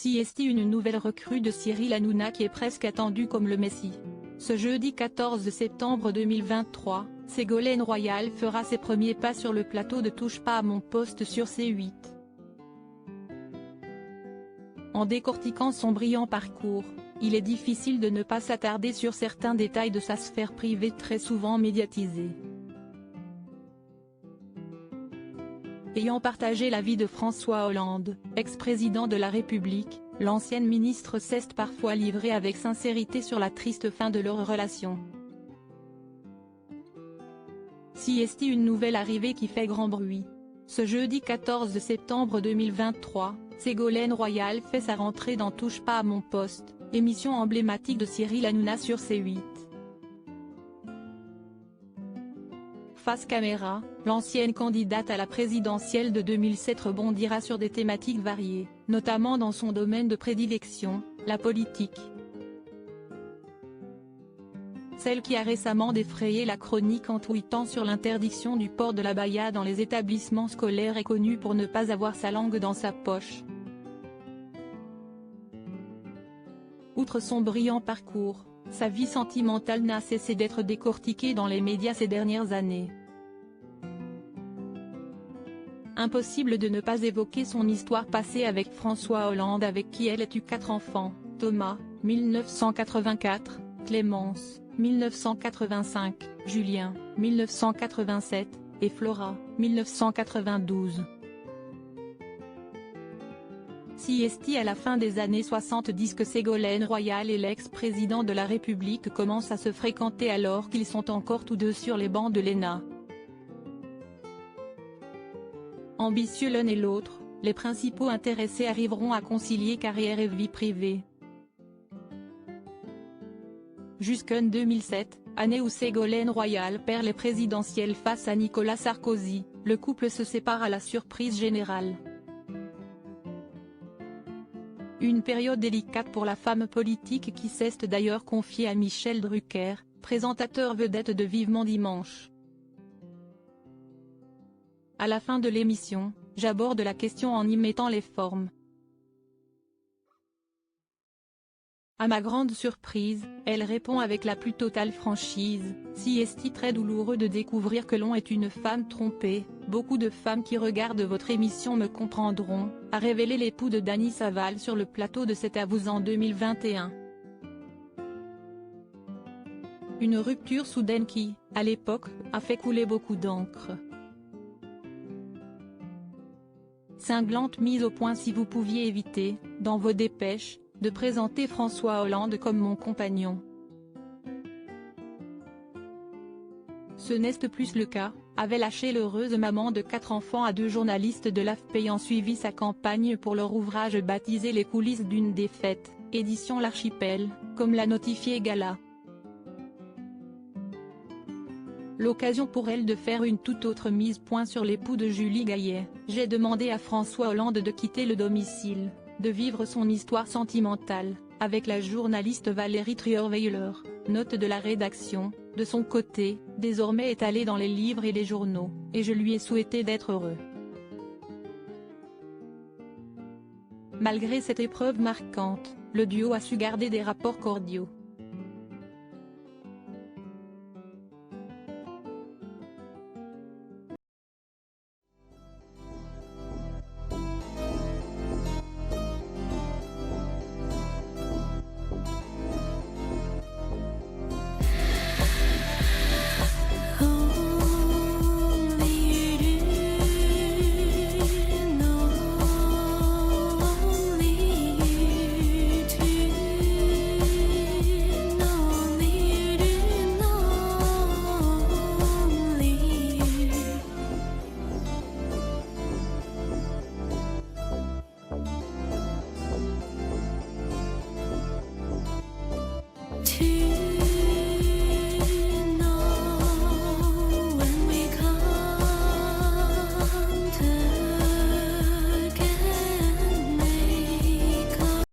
CST, une nouvelle recrue de Cyril Hanouna qui est presque attendue comme le Messie. Ce jeudi 14 septembre 2023, Ségolène Royal fera ses premiers pas sur le plateau de Touche pas à mon poste sur C8. En décortiquant son brillant parcours, il est difficile de ne pas s'attarder sur certains détails de sa sphère privée très souvent médiatisée. Ayant partagé la vie de François Hollande, ex-président de la République, l'ancienne ministre s'est parfois livrée avec sincérité sur la triste fin de leur relation. CST, une nouvelle arrivée qui fait grand bruit. Ce jeudi 14 septembre 2023, Ségolène Royal fait sa rentrée dans Touche pas à mon poste, émission emblématique de Cyril Hanouna sur C8. Face caméra, l'ancienne candidate à la présidentielle de 2007 rebondira sur des thématiques variées, notamment dans son domaine de prédilection, la politique. Celle qui a récemment défrayé la chronique en tweetant sur l'interdiction du port de l'abaya dans les établissements scolaires est connue pour ne pas avoir sa langue dans sa poche. Outre son brillant parcours, sa vie sentimentale n'a cessé d'être décortiquée dans les médias ces dernières années. Impossible de ne pas évoquer son histoire passée avec François Hollande, avec qui elle a eu 4 enfants, Thomas, 1984, Clémence, 1985, Julien, 1987, et Flora, 1992. CST, à la fin des années 70, que Ségolène Royal et l'ex-président de la République commencent à se fréquenter alors qu'ils sont encore tous deux sur les bancs de l'ENA. Ambitieux l'un et l'autre, les principaux intéressés arriveront à concilier carrière et vie privée. Jusqu'en 2007, année où Ségolène Royal perd les présidentielles face à Nicolas Sarkozy, le couple se sépare à la surprise générale. Une période délicate pour la femme politique qui s'est d'ailleurs confiée à Michel Drucker, présentateur vedette de Vivement Dimanche. À la fin de l'émission, j'aborde la question en y mettant les formes. À ma grande surprise, elle répond avec la plus totale franchise: CST, très douloureux de découvrir que l'on est une femme trompée, beaucoup de femmes qui regardent votre émission me comprendront, a révélé l'époux de Dany Saval sur le plateau de C'est à vous en 2021. Une rupture soudaine qui, à l'époque, a fait couler beaucoup d'encre. Cinglante mise au point: si vous pouviez éviter, dans vos dépêches, de présenter François Hollande comme mon compagnon. Ce n'est plus le cas, avait lâché l'heureuse maman de 4 enfants à 2 journalistes de l'AFP ayant suivi sa campagne pour leur ouvrage baptisé Les coulisses d'une défaite, édition L'Archipel, comme l'a notifié Gala. L'occasion pour elle de faire une toute autre mise point sur l'époux de Julie Gaillet. J'ai demandé à François Hollande de quitter le domicile, de vivre son histoire sentimentale, avec la journaliste Valérie Trierweiler, note de la rédaction, de son côté, désormais étalée dans les livres et les journaux, et je lui ai souhaité d'être heureux. Malgré cette épreuve marquante, le duo a su garder des rapports cordiaux.